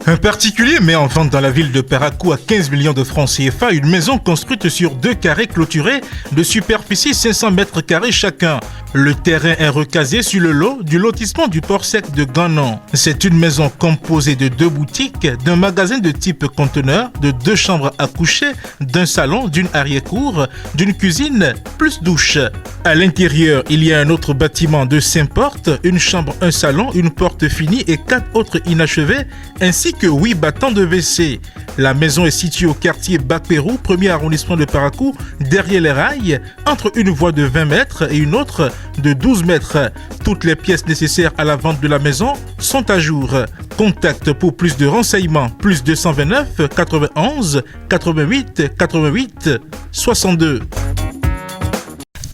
Un particulier met en vente dans la ville de Parakou à 15 millions de francs CFA une maison construite sur 2 carrés clôturés de superficie 500 mètres carrés chacun. Le terrain est recasé sur le lot du lotissement du port sec de Ganon. C'est une maison composée de 2 boutiques, d'un magasin de type conteneur, de 2 chambres à coucher, d'un salon, d'une arrière-cour, d'une cuisine, plus douche. À l'intérieur, il y a un autre bâtiment de 5 portes, une chambre, un salon, une porte finie et 4 autres inachevés, ainsi que 8 battants de WC. La maison est située au quartier Bac-Pérou, 1er arrondissement de Parakou, derrière les rails, entre une voie de 20 mètres et une autre de 12 mètres. Toutes les pièces nécessaires à la vente de la maison sont à jour. Contact pour plus de renseignements, plus 229 91 88 88 62.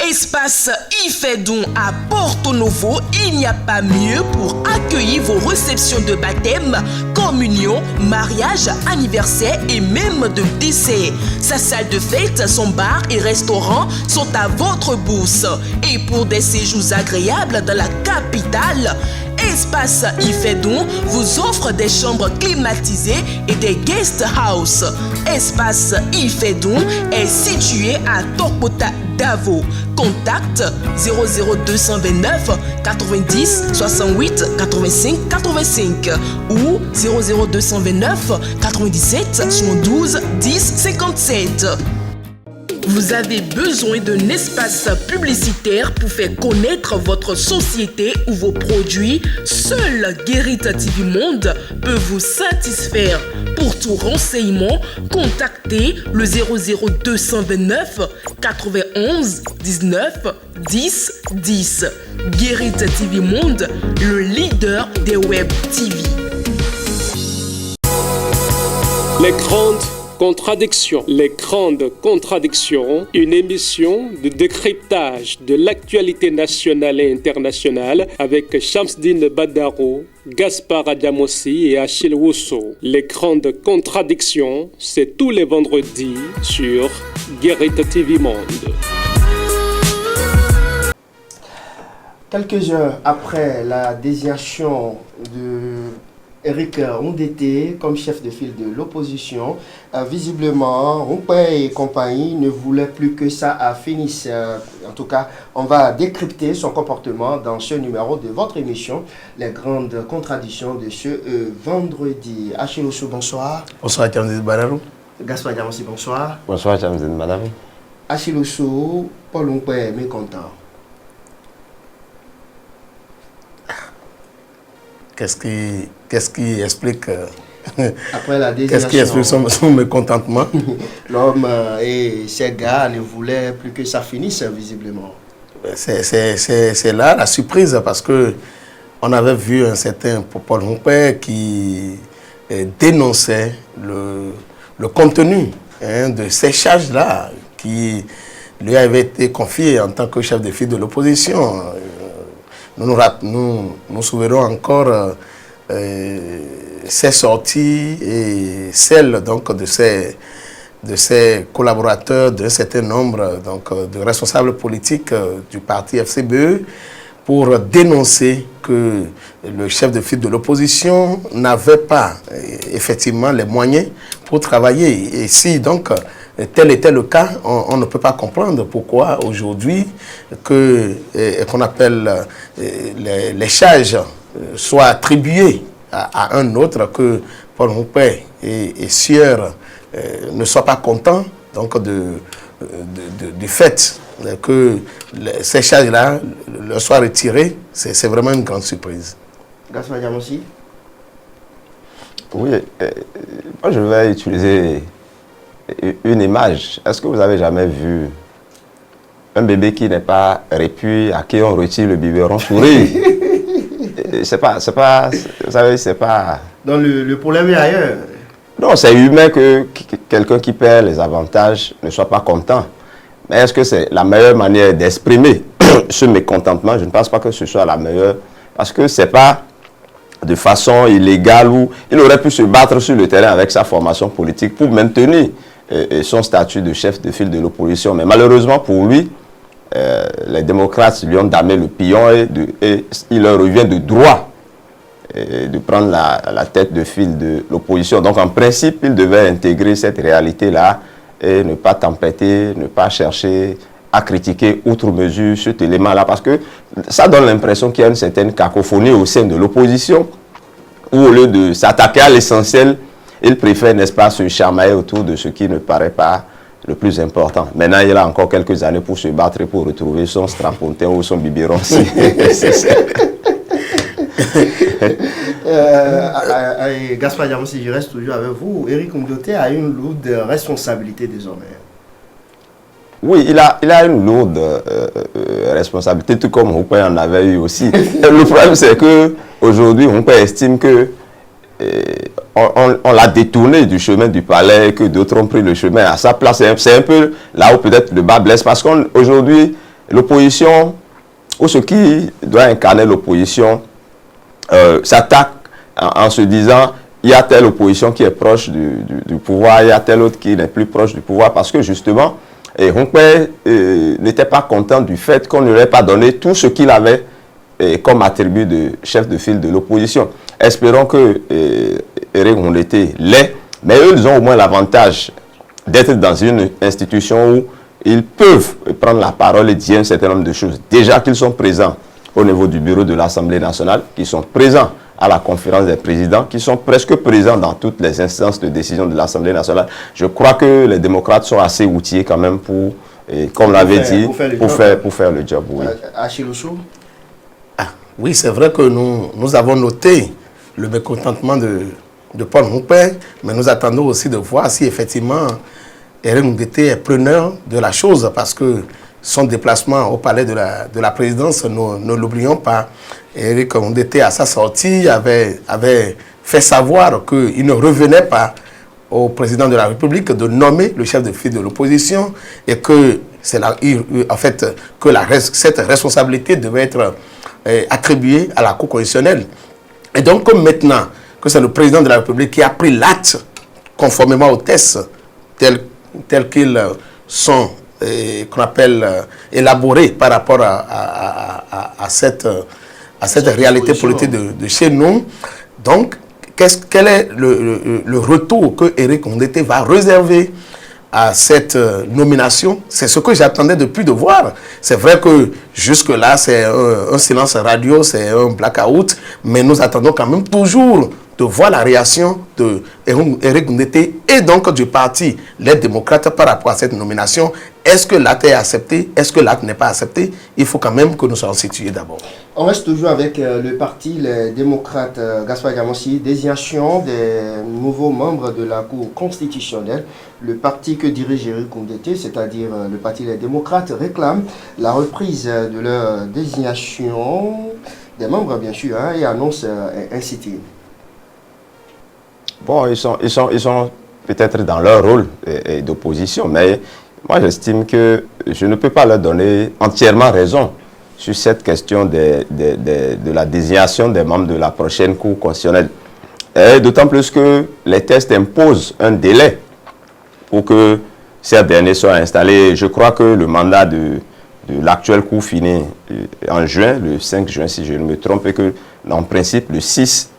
Espace Ifedon à Porto Novo, il n'y a pas mieux pour accueillir vos réceptions de baptême, communion, mariage, anniversaire et même de décès. Sa salle de fête, son bar et restaurant sont à votre bourse. Et pour des séjours agréables dans la capitale, Espace Ifedon vous offre des chambres climatisées et des guest house. Espace Ifedon est situé à Tokota Davo. Contact 00229 90 68 85 85 ou 00229 97 72 10 57. Vous avez besoin d'un espace publicitaire pour faire connaître votre société ou vos produits? Seul Guérit TV Monde peut vous satisfaire. Pour tout renseignement, contactez le 00229 91 19 10 10. Guérit TV Monde, le leader des web TV. Les grandes contradictions, une émission de décryptage de l'actualité nationale et internationale avec Shamsdine Badaro, Gaspard Adamossi et Achille Wusso. Les grandes contradictions, c'est tous les vendredis sur Guérit TV Monde. Quelques heures après la désignation de Éric Ondete comme chef de file de l'opposition, visiblement, Rumpé et compagnie ne voulaient plus que ça finisse. En tout cas, on va décrypter son comportement dans ce numéro de votre émission, les grandes contradictions de ce vendredi. Achille Wusso, bonsoir. Bonsoir, Shamsdine Badaro. Gaspard Diamossi, bonsoir. Bonsoir, Shamsdine Badaro. Achille Wusso, Paul Rumpé est mécontent. Qu'est-ce qui explique après la désignation, qu'est-ce qui explique son mécontentement? L'homme et ses gars ne voulaient plus que ça finisse, visiblement. C'est là la surprise, parce que on avait vu un certain Paul Rumpé qui dénonçait le contenu de ces charges-là qui lui avaient été confiées en tant que chef de file de l'opposition. Nous nous souvenons encore ces sorties et celles donc, de ces collaborateurs, d'un certain nombre donc, de responsables politiques du parti FCBE pour dénoncer que le chef de file de l'opposition n'avait pas effectivement les moyens pour travailler. Et si donc tel était le cas, on ne peut pas comprendre pourquoi aujourd'hui qu'on appelle les charges soient attribuées à un autre, que Paul Rumpé et Sieur ne soient pas contents donc du fait que ces charges-là leur soient retirées. C'est vraiment une grande surprise. Gaspard Diamossi. Oui, moi je vais utiliser une image. Est-ce que vous avez jamais vu un bébé qui n'est pas répuit, à qui on retire le biberon sourire? C'est pas, vous savez, c'est pas... Donc le problème est ailleurs. Non, c'est humain que quelqu'un qui perd les avantages ne soit pas content. Mais est-ce que c'est la meilleure manière d'exprimer ce mécontentement? Je ne pense pas que ce soit la meilleure. Parce que c'est pas de façon illégale où il aurait pu se battre sur le terrain avec sa formation politique pour maintenir son statut de chef de file de l'opposition. Mais malheureusement pour lui, les démocrates lui ont damné le pion et il leur revient de droit de prendre la tête de file de l'opposition. Donc en principe, il devait intégrer cette réalité-là et ne pas tempêter, ne pas chercher à critiquer outre mesure cet élément-là, parce que ça donne l'impression qu'il y a une certaine cacophonie au sein de l'opposition, où au lieu de s'attaquer à l'essentiel, il préfère, n'est-ce pas, se chamailler autour de ce qui ne paraît pas le plus important. Maintenant, il a encore quelques années pour se battre et pour retrouver son strapontin ou son biberon. Gaspard Diamossi, je reste toujours avec vous. Éric Ndoté a une lourde responsabilité désormais. Oui, il a une lourde responsabilité, tout comme Houpé en avait eu aussi. Le problème, c'est qu'aujourd'hui, Houpé estime que on l'a détourné du chemin du palais, que d'autres ont pris le chemin à sa place. C'est un peu là où peut-être le bas blesse, parce qu'aujourd'hui, l'opposition, ou ce qui doit incarner l'opposition, s'attaque en se disant il y a telle opposition qui est proche du pouvoir, il y a telle autre qui n'est plus proche du pouvoir, parce que justement, Houpé n'était pas content du fait qu'on ne lui ait pas donné tout ce qu'il avait comme attribut de chef de file de l'opposition. Espérons que Éric Ndoté l'est, mais eux, ils ont au moins l'avantage d'être dans une institution où ils peuvent prendre la parole et dire un certain nombre de choses. Déjà qu'ils sont présents au niveau du bureau de l'Assemblée nationale, qu'ils sont présents à la conférence des présidents, qui sont presque présents dans toutes les instances de décision de l'Assemblée nationale. Je crois que les démocrates sont assez outillés quand même pour, comme l'avait dit, pour faire le job. Oui. Achille-Oussou. Oui, c'est vrai que nous avons noté le mécontentement de Paul Houpé, mais nous attendons aussi de voir si effectivement Éric Ndoté est preneur de la chose, parce que son déplacement au palais de la présidence, ne l'oublions pas, Éric Ndoté à sa sortie avait fait savoir qu'il ne revenait pas au président de la République de nommer le chef de file de l'opposition, et que cette responsabilité devait être attribuée à la Cour constitutionnelle. Et donc, comme maintenant que c'est le président de la République qui a pris l'acte conformément aux tests tels qu'ils sont qu'on appelle élaborés par rapport à cette réalité politique de chez nous, donc quel est le retour que Éric Ndoté va réserver à cette nomination? C'est ce que j'attendais depuis de voir. C'est vrai que jusque-là, c'est un silence radio, c'est un blackout, mais nous attendons quand même toujours de voir la réaction d'Éric Ndoté et donc du parti Les Démocrates par rapport à cette nomination. Est-ce que l'acte est accepté? Est-ce que l'acte n'est pas accepté? Il faut quand même que nous soyons situés d'abord. On reste toujours avec le parti Les Démocrates. Gaspard Diamossi, désignation des nouveaux membres de la Cour constitutionnelle. Le parti que dirige Éric Ndoté, c'est-à-dire le parti Les Démocrates, réclame la reprise de leur désignation des membres, bien sûr, et annonce un sit-in. Bon, ils sont peut-être dans leur rôle d'opposition, mais moi j'estime que je ne peux pas leur donner entièrement raison sur cette question de la désignation des membres de la prochaine Cour constitutionnelle. D'autant plus que les tests imposent un délai pour que ces derniers soient installés. Je crois que le mandat de l'actuelle Cour finit en juin, le 5 juin si je ne me trompe, et que en principe le 6,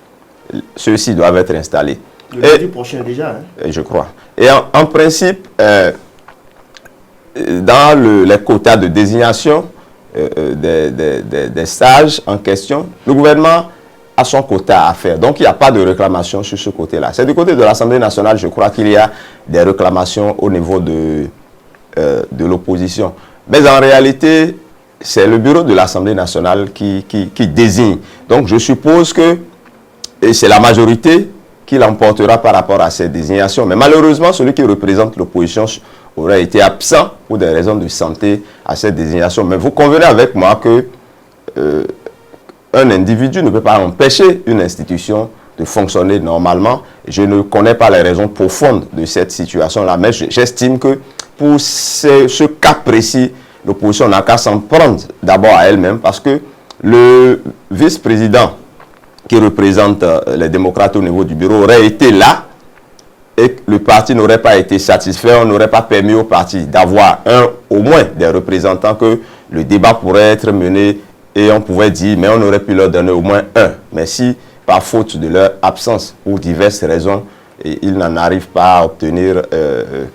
ceux-ci doivent être installés. Le lundi prochain déjà. Je crois. Et en principe, dans les quotas de désignation des stages en question, le gouvernement a son quota à faire. Donc, il n'y a pas de réclamation sur ce côté-là. C'est du côté de l'Assemblée nationale, je crois qu'il y a des réclamations au niveau de l'opposition. Mais en réalité, c'est le bureau de l'Assemblée nationale qui désigne. Donc, je suppose que c'est la majorité qui l'emportera par rapport à ces désignations. Mais malheureusement, celui qui représente l'opposition aurait été absent pour des raisons de santé à cette désignation. Mais vous convenez avec moi que un individu ne peut pas empêcher une institution de fonctionner normalement. Je ne connais pas les raisons profondes de cette situation-là, mais j'estime que pour ce cas précis, l'opposition n'a qu'à s'en prendre d'abord à elle-même, parce que le vice-président qui représente les démocrates au niveau du bureau aurait été là et le parti n'aurait pas été satisfait, on n'aurait pas permis au parti d'avoir au moins des représentants, que le débat pourrait être mené et on pouvait dire, mais on aurait pu leur donner au moins un. Mais si par faute de leur absence ou diverses raisons, et ils n'en arrivent pas à obtenir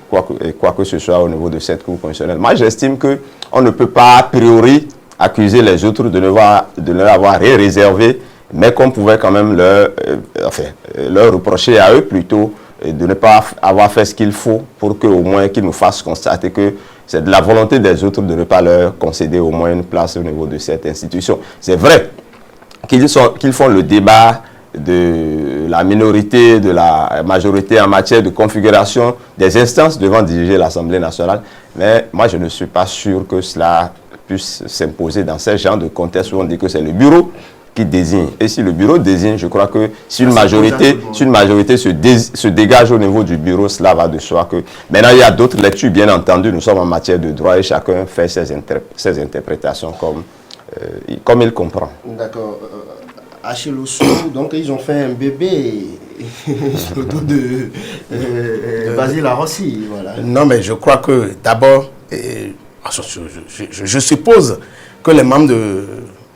quoi que ce soit au niveau de cette Cour constitutionnelle. Moi, j'estime qu'on ne peut pas a priori accuser les autres de ne leur avoir rien réservé, mais qu'on pouvait quand même leur reprocher à eux plutôt de ne pas avoir fait ce qu'il faut pour qu'au moins qu'ils nous fassent constater que c'est de la volonté des autres de ne pas leur concéder au moins une place au niveau de cette institution. C'est vrai qu'ils font le débat de la minorité, de la majorité en matière de configuration des instances devant diriger l'Assemblée nationale, mais moi je ne suis pas sûr que cela puisse s'imposer dans ce genre de contexte où on dit que c'est le bureau qui désigne. Et si le bureau désigne, je crois que si une majorité se dégage au niveau du bureau, cela va de soi que... Maintenant, il y a d'autres lectures, bien entendu, nous sommes en matière de droit et chacun fait ses interprétations comme il comprend. D'accord. Achille Ossou, donc ils ont fait un bébé sur le dos de Basile Arrossi, voilà. Non, mais je crois que d'abord, je suppose que les membres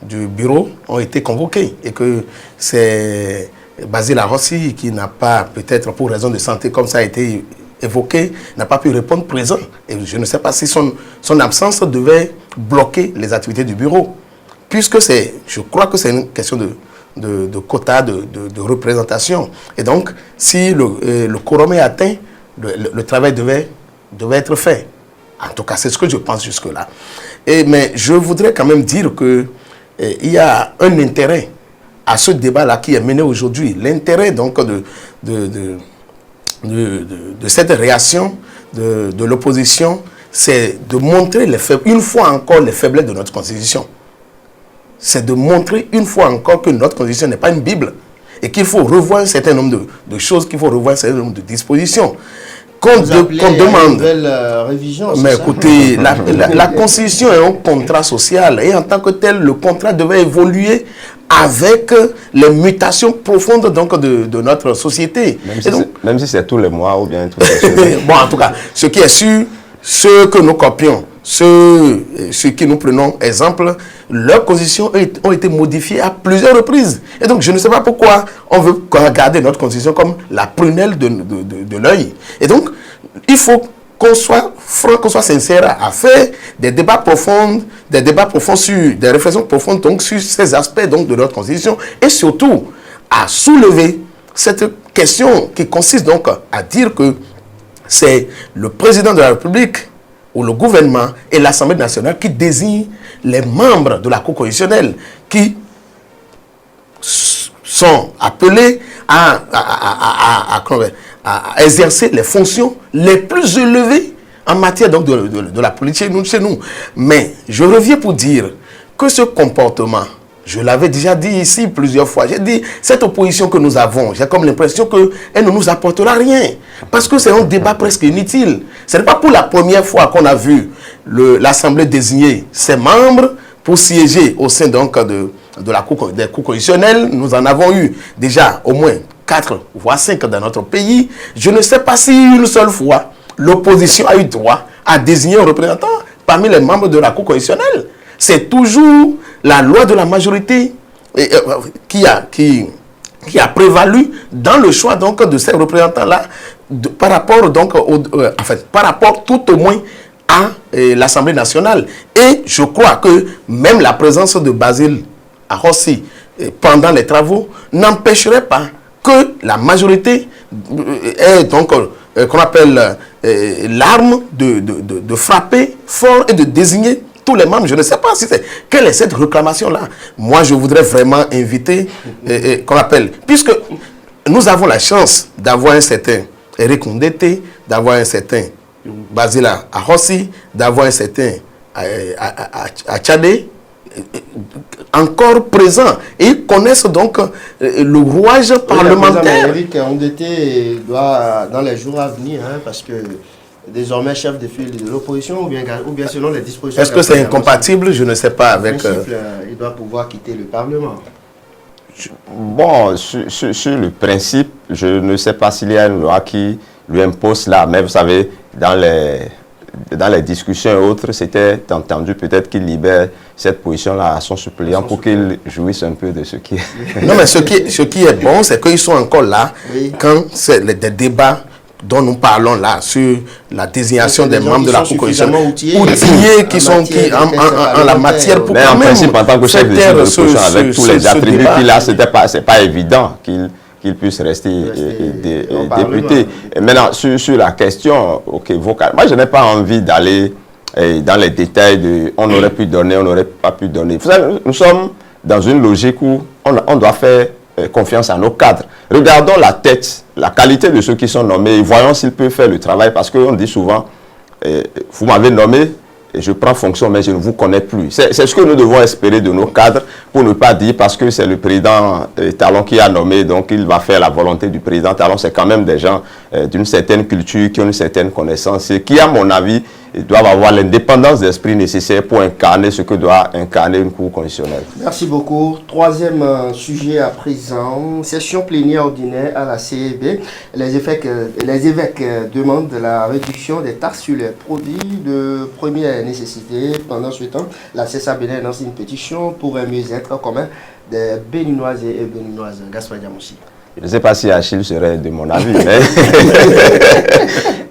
du bureau ont été convoqués et que c'est Basile Arrossi qui n'a pas, peut-être pour raison de santé, comme ça a été évoqué, n'a pas pu répondre présent. Et je ne sais pas si son absence devait bloquer les activités du bureau. Puisque je crois que c'est une question de quota, de représentation. Et donc, si le quorum est atteint, le travail devait être fait. En tout cas, c'est ce que je pense jusque-là. Mais je voudrais quand même dire qu'il y a un intérêt à ce débat-là qui est mené aujourd'hui. L'intérêt donc de cette réaction de l'opposition, c'est de montrer une fois encore les faiblesses de notre Constitution. C'est de montrer une fois encore que notre Constitution n'est pas une Bible et qu'il faut revoir un certain nombre de choses, qu'il faut revoir un certain nombre de dispositions. Qu'on demande. Une nouvelle révision. Mais écoutez, la Constitution est un contrat social et en tant que tel, le contrat devait évoluer avec les mutations profondes donc, de notre société. Même si c'est tous les mois ou bien tous les semaines. Bon, en tout cas, ce qui est sûr, ceux que nous copions, ceux qui nous prenons exemple, leurs constitutions ont été modifiées à plusieurs reprises. Et donc, je ne sais pas pourquoi on veut regarder notre constitution comme la prunelle de l'œil. Et donc, il faut qu'on soit franc, qu'on soit sincère à faire des débats profonds sur des réflexions profondes donc, sur ces aspects donc, de notre constitution et surtout à soulever cette question qui consiste donc à dire que c'est le président de la République ou le gouvernement et l'Assemblée nationale qui désignent les membres de la Cour constitutionnelle qui sont appelés à exercer les fonctions les plus élevées en matière donc, de la politique chez nous. Mais je reviens pour dire que ce comportement, je l'avais déjà dit ici plusieurs fois, j'ai dit, cette opposition que nous avons, j'ai comme l'impression qu'elle ne nous apportera rien. Parce que c'est un débat presque inutile. Ce n'est pas pour la première fois qu'on a vu l'Assemblée désigner ses membres pour siéger au sein donc, des cours constitutionnelles. Nous en avons eu déjà au moins 4 voire 5 dans notre pays. Je ne sais pas si une seule fois, l'opposition a eu droit à désigner un représentant parmi les membres de la Cour constitutionnelle. C'est toujours la loi de la majorité qui a prévalu dans le choix donc, de ces représentants-là par rapport donc, par rapport tout au moins à l'Assemblée nationale. Et je crois que même la présence de Basile Arrossi pendant les travaux n'empêcherait pas que la majorité ait donc qu'on appelle l'arme de frapper fort et de désigner tous les membres. Je ne sais pas si quelle est cette réclamation-là. Moi, je voudrais vraiment inviter, qu'on appelle, puisque nous avons la chance d'avoir un certain Eric Ndete, d'avoir un certain Basile Arrossi, d'avoir un certain Achade, encore présents. Et ils connaissent donc le rouage parlementaire. Eric Ndete doit, dans les jours à venir, parce que désormais chef de file de l'opposition ou bien selon les dispositions. Est-ce que c'est incompatible? Je ne sais pas avec... il doit pouvoir quitter le Parlement. Bon, sur le principe, je ne sais pas s'il y a une loi qui lui impose là, mais vous savez, dans dans les discussions et autres, c'était entendu peut-être qu'il libère cette position-là à son suppléant pour qu'il jouisse un peu de ce qui est... Non, mais ce qui est bon, c'est qu'ils sont encore là quand c'est des débats dont nous parlons là, sur la désignation des membres de la Cour constitutionnelle, outillés en la matière pour mais quand en même principe, en tant que chef de l'opposition, avec tous les attributs qu'il a, c'est pas évident qu'il puisse rester député. Et maintenant, sur la question vocale, moi je n'ai pas envie d'aller dans les détails de on aurait pu donner, on n'aurait pas pu donner. Vous savez, nous sommes dans une logique où on doit faire confiance à nos cadres. Regardons la tête, la qualité de ceux qui sont nommés, et voyons s'ils peuvent faire le travail, parce qu'on dit souvent, vous m'avez nommé, et je prends fonction, mais je ne vous connais plus. C'est ce que nous devons espérer de nos cadres, pour ne pas dire parce que c'est le président Talon qui a nommé, donc il va faire la volonté du président Talon. C'est quand même des gens d'une certaine culture, qui ont une certaine connaissance, et qui, à mon avis, doivent avoir l'indépendance d'esprit nécessaire pour incarner ce que doit incarner une cour constitutionnelle. Merci beaucoup. Troisième sujet à présent, session plénière ordinaire à la CEB. Les évêques demandent la réduction des taxes sur les produits de première nécessité. Pendant ce temps, la CSA Bénin lance une pétition pour un mieux-être commun des Béninoises et Béninoises. Gaspard Diamossi. Je ne sais pas si Achille serait de mon avis,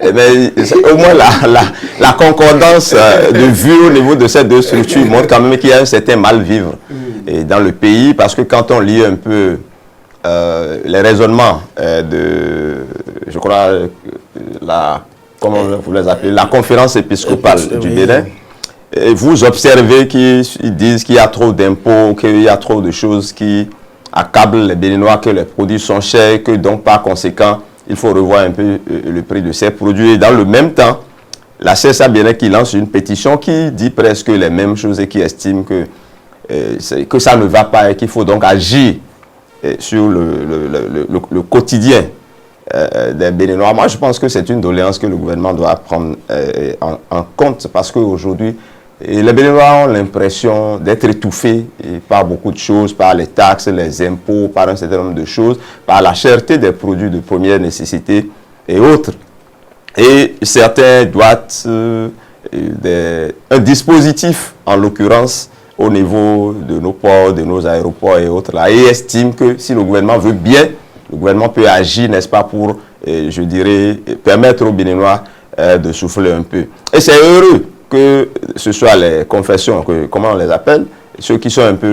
mais au moins la concordance de vue au niveau de ces deux structures montre quand même qu'il y a un certain mal-vivre dans le pays, parce que quand on lit un peu les raisonnements je crois, comment vous les appelez, la conférence épiscopale du Bénin, et vous observez qu'ils disent qu'il y a trop d'impôts, qu'il y a trop de choses qui accable les Béninois, que les produits sont chers, que donc par conséquent, il faut revoir un peu le prix de ces produits. Et dans le même temps, la CSA Bénin qui lance une pétition qui dit presque les mêmes choses et qui estime que ça ne va pas et qu'il faut donc agir sur le quotidien des Béninois. Moi, je pense que c'est une doléance que le gouvernement doit prendre en compte, parce qu'aujourd'hui, et les Béninois ont l'impression d'être étouffés par beaucoup de choses, par les taxes, les impôts, par un certain nombre de choses, par la cherté des produits de première nécessité et autres. Et certains doivent un dispositif, en l'occurrence, au niveau de nos ports, de nos aéroports et autres, là, et estiment que si le gouvernement veut bien, le gouvernement peut agir, n'est-ce pas, pour, je dirais, permettre aux Béninois de souffler un peu. Et c'est heureux que ce soit les confessions, comment on les appelle, ceux qui sont un peu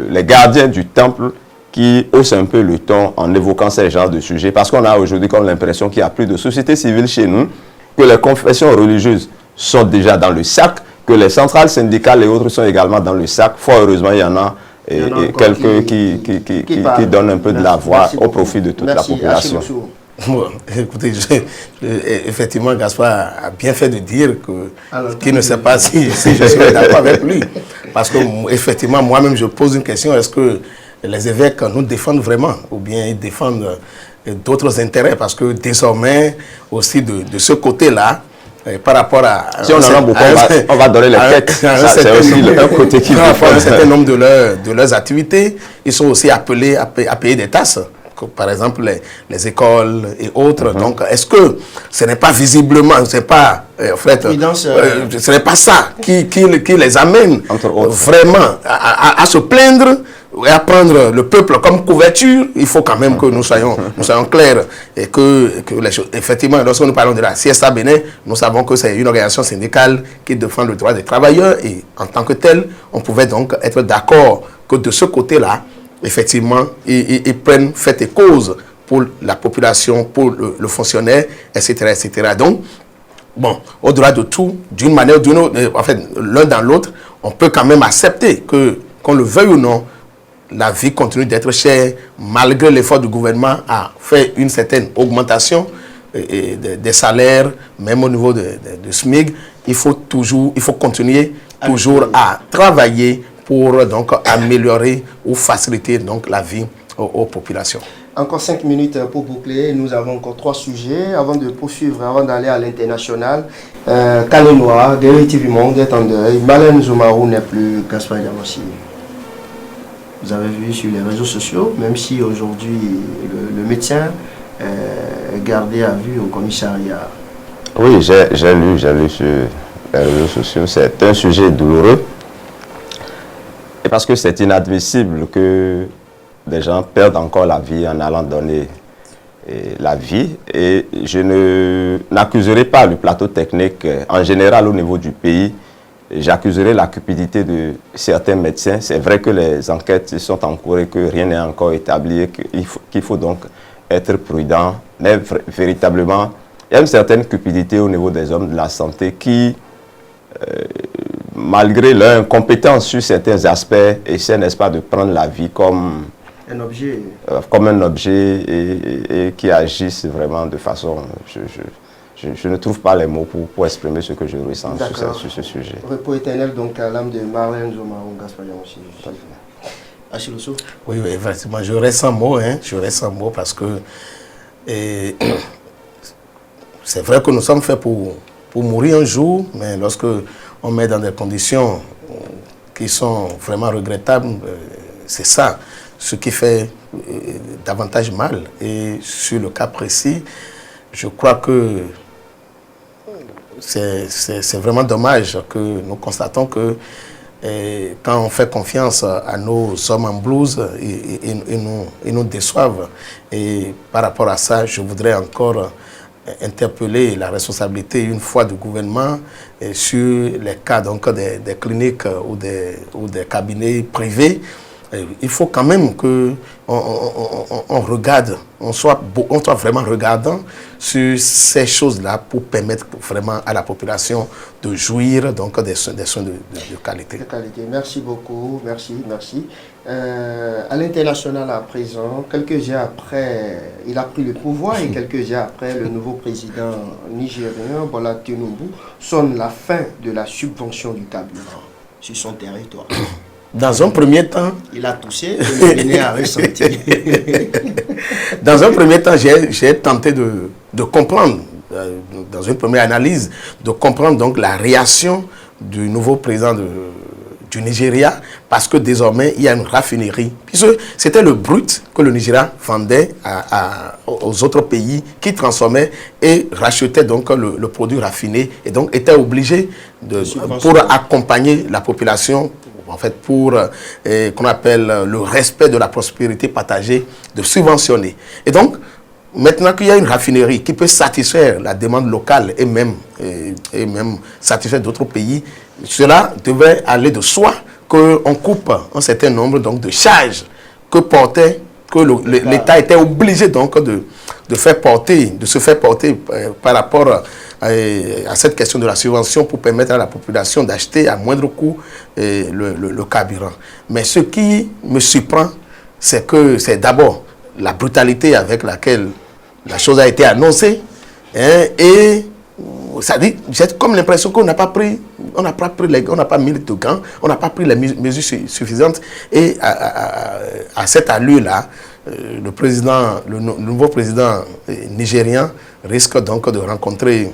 les gardiens du temple, qui haussent un peu le ton en évoquant ces genres de sujets. Parce qu'on a aujourd'hui comme l'impression qu'il n'y a plus de société civile chez nous, que les confessions religieuses sont déjà dans le sac, que les centrales syndicales et autres sont également dans le sac. Fort heureusement, il y en a quelques qui donnent un peu de la voix au profit de toute la population. Bon, écoutez, effectivement, Gaspard a bien fait de dire qu'il ne sait pas si je serais d'accord avec lui. Parce que, effectivement, moi-même, je pose une question, est-ce que les évêques nous défendent vraiment, ou bien ils défendent d'autres intérêts? Parce que désormais, aussi de ce côté-là, par rapport à... Si on en a beaucoup, on va donner les têtes. C'est aussi un côté qui défend un certain nombre de leurs activités. Ils sont aussi appelés à payer des taxes. Par exemple les écoles et autres. Donc, est-ce que ce n'est pas visiblement, ce n'est pas, ce n'est pas ça qui les amène vraiment à se plaindre et à prendre le peuple comme couverture? Il faut quand même que nous soyons clairs et que les choses, effectivement, lorsque nous parlons de la CSA Bénin, nous savons que c'est une organisation syndicale qui défend le droit des travailleurs, et en tant que tel, on pouvait donc être d'accord que de ce côté-là, effectivement, ils prennent fait et cause pour la population, pour le fonctionnaire, etc., etc. Donc, bon, au-delà de tout, d'une manière ou d'une autre, en fait, l'un dans l'autre, on peut quand même accepter que, qu'on le veuille ou non, la vie continue d'être chère, malgré l'effort du gouvernement à faire une certaine augmentation des salaires, même au niveau de SMIC. Il faut continuer toujours à travailler pour donc améliorer ou faciliter donc la vie aux populations. Encore 5 minutes pour boucler. Nous avons encore 3 sujets avant de poursuivre, avant d'aller à l'international. Kalenoa, Guerrier TV Monde est en deuil. Malène Zoumarou n'est plus Gaspard Diamossi. Vous avez vu sur les réseaux sociaux, même si aujourd'hui le médecin est gardé à vue au commissariat. Oui, j'ai lu sur les réseaux sociaux. C'est un sujet douloureux. Et parce que c'est inadmissible que des gens perdent encore la vie en allant donner la vie. Et je n'accuserai pas le plateau technique en général au niveau du pays. J'accuserai la cupidité de certains médecins. C'est vrai que les enquêtes sont en cours et que rien n'est encore établi et qu'il faut donc être prudent. Mais véritablement, il y a une certaine cupidité au niveau des hommes de la santé qui, malgré leur incompétence sur certains aspects, essaient, n'est-ce pas, de prendre la vie comme un objet, et qui agissent vraiment de façon... Je ne trouve pas les mots pour exprimer ce que je ressens sur ce sujet. Repos éternel donc à l'âme de Marlène Zoma ou Gaspard aussi. Achille Osso. Oui, effectivement, je reste sans mots, parce que c'est vrai que nous sommes faits pour mourir un jour, mais lorsque on met dans des conditions qui sont vraiment regrettables, c'est ça ce qui fait davantage mal. Et sur le cas précis, je crois que c'est vraiment dommage que nous constatons que quand on fait confiance à nos hommes en blouse, ils nous déçoivent. Et par rapport à ça, je voudrais encore interpeller la responsabilité une fois du gouvernement sur les cas donc, des cliniques ou des cabinets privés. Il faut quand même qu'on regarde, on soit vraiment regardant sur ces choses-là pour permettre vraiment à la population de jouir donc des soins de qualité. Merci beaucoup, merci. À l'international à présent, quelques heures après, il a pris le pouvoir et quelques heures après, le nouveau président nigérien, Bola Tinubu, sonne la fin de la subvention du carburant sur son territoire. Dans un premier temps... Il a touché et le Bénin a ressenti. Dans un premier temps, j'ai tenté de comprendre, dans une première analyse, de comprendre donc la réaction du nouveau président du Nigeria, parce que désormais, il y a une raffinerie. Puisque c'était le brut que le Nigeria vendait aux autres pays qui transformaient et rachetaient donc le produit raffiné et donc étaient obligés pour accompagner la population, en fait, pour qu'on appelle le respect de la prospérité partagée, de subventionner. Et donc, maintenant qu'il y a une raffinerie qui peut satisfaire la demande locale et même satisfaire d'autres pays, cela devrait aller de soi qu'on coupe un certain nombre donc, de charges que l'État était obligé donc de se faire porter par rapport à cette question de la subvention pour permettre à la population d'acheter à moindre coût le carburant. Mais ce qui me surprend, c'est que c'est d'abord la brutalité avec laquelle la chose a été annoncée, et ça dit, j'ai comme l'impression qu'on n'a pas mis de gants, on n'a pas pris les mesures suffisantes, et à cette allure-là, le nouveau président nigérien risque donc de rencontrer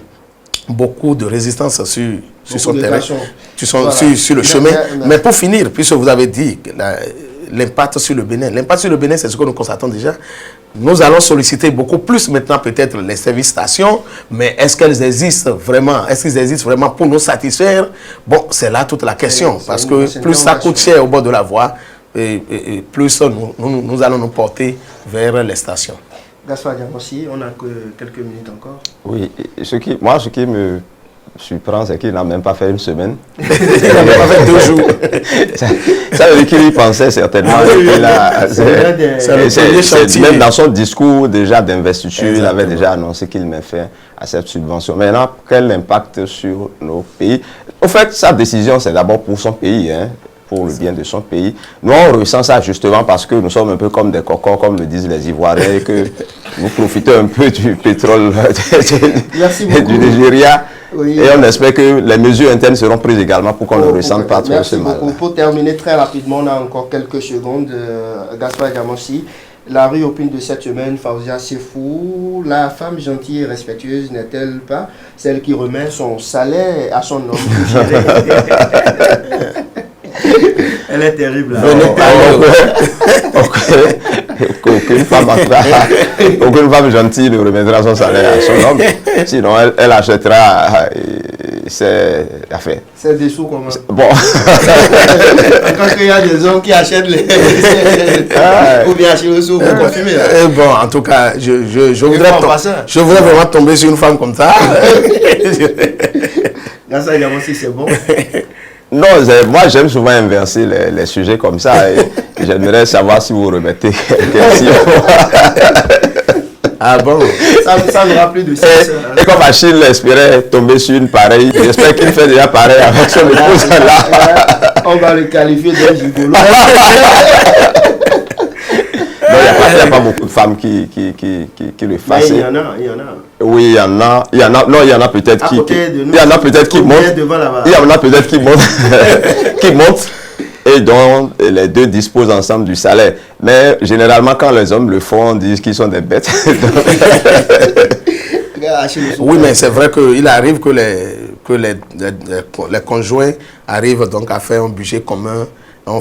beaucoup de résistance sur son terrain, sur le chemin. Mais pour finir, puisque vous avez dit l'impact sur le Bénin, c'est ce que nous constatons déjà. Nous allons solliciter beaucoup plus maintenant peut-être les services stations, mais est-ce qu'ils existent vraiment pour nous satisfaire? Bon, c'est là toute la question, parce que plus ça coûte cher au bord de la voie, et plus nous allons nous porter vers les stations. Gaspard aussi, on n'a que quelques minutes encore. Oui, ce qui me surprend, c'est qu'il n'a même pas fait une semaine. Il n'a même pas fait 2 jours. Ça veut dire qu'il y pensait certainement. Même dans son discours déjà d'investiture, il avait déjà annoncé qu'il met fin à cette subvention. Maintenant, quel impact sur nos pays? En fait, sa décision, c'est d'abord pour son pays, pour le bien de son pays. Nous, on ressent ça justement parce que nous sommes un peu comme des cocons, comme le disent les Ivoiriens, et que nous profitons un peu du pétrole du Nigeria. Oui. Et on espère que les mesures internes seront prises également pour qu'on ne ressente pas trop ce mal. Pour terminer très rapidement, on a encore quelques secondes. Gaspard Diamossi, la rue opine de cette semaine, Fauzia Sefou, la femme gentille et respectueuse n'est-elle pas celle qui remet son salaire à son homme? Elle est terrible. qu'aucune femme, aucune femme gentille ne remettra son salaire à son homme. Sinon, elle achètera. C'est des sous comment? Bon. Quand il y a des hommes qui achètent les. Ou bien acheter le sous, vous confirmez là. Bon, en tout cas, je voudrais vraiment tomber sur une femme comme ça. Là, ça, évidemment, si c'est bon. Non, moi j'aime souvent inverser les sujets comme ça et j'aimerais savoir si vous remettez question. Ah bon? Ça n'aura plus de sens. Et comme Achille espérait tomber sur une pareille, j'espère qu'il fait déjà pareil avec son épouse là. On va le qualifier de gigolo. Non, il n'y a pas beaucoup de femmes qui le fassent. Il y en a. Oui, il y en a. Non, il y en a peut-être qui. Il y en a peut-être qui montent. Il y en a peut-être qui montent. Qui montent et dont les deux disposent ensemble du salaire. Mais généralement, quand les hommes le font, on dit qu'ils sont des bêtes. Oui, mais c'est vrai qu'il arrive que les conjoints arrivent donc à faire un budget commun. On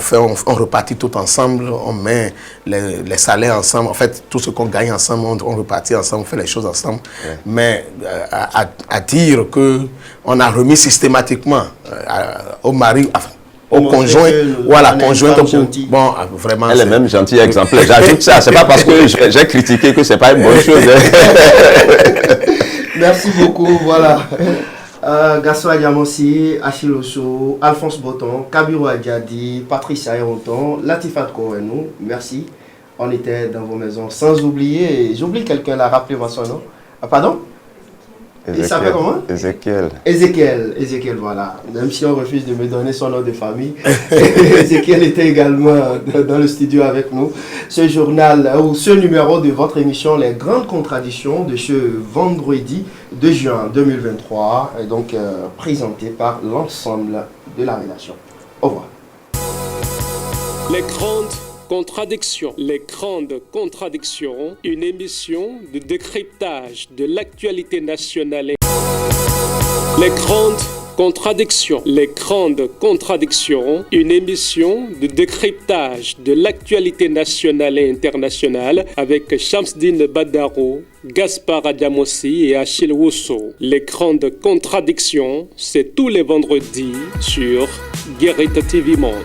repartit tout ensemble, on met les salaires ensemble. En fait, tout ce qu'on gagne ensemble, on repartit ensemble, on fait les choses ensemble. Ouais. Mais à dire qu'on a remis systématiquement au mari, enfin, au conjoint, voilà, conjoint. Bon, vraiment. Elle est même gentille, exemplaire. J'ajoute ça, c'est pas parce que j'ai critiqué que c'est pas une bonne chose. Merci beaucoup, voilà. Gaston Adiamossi, Achille Osso, Alphonse Boton, Kabiru Adjadi, Patricia Aéronton, Latifat Kouenou, merci. On était dans vos maisons. Sans oublier, j'oublie quelqu'un là, rappelez-moi son nom. Ah, pardon? Il s'appelle comment? Ézéchiel, voilà. Même si on refuse de me donner son nom de famille, Ézéchiel était également dans le studio avec nous. Ce journal, ou ce numéro de votre émission, Les Grandes Contradictions, de ce vendredi 2 juin 2023, est donc présenté par l'ensemble de la rédaction. Au revoir. Les Grandes Contradictions. Les Grandes Contradictions, une émission de décryptage de l'actualité nationale. Les Grandes Contradictions. Les Grandes Contradictions, une émission de décryptage de l'actualité nationale et internationale avec Shamsdine Badaro, Gaspard Adiamossi et Achille Osso. Les Grandes Contradictions, c'est tous les vendredis sur Guérite TV Monde.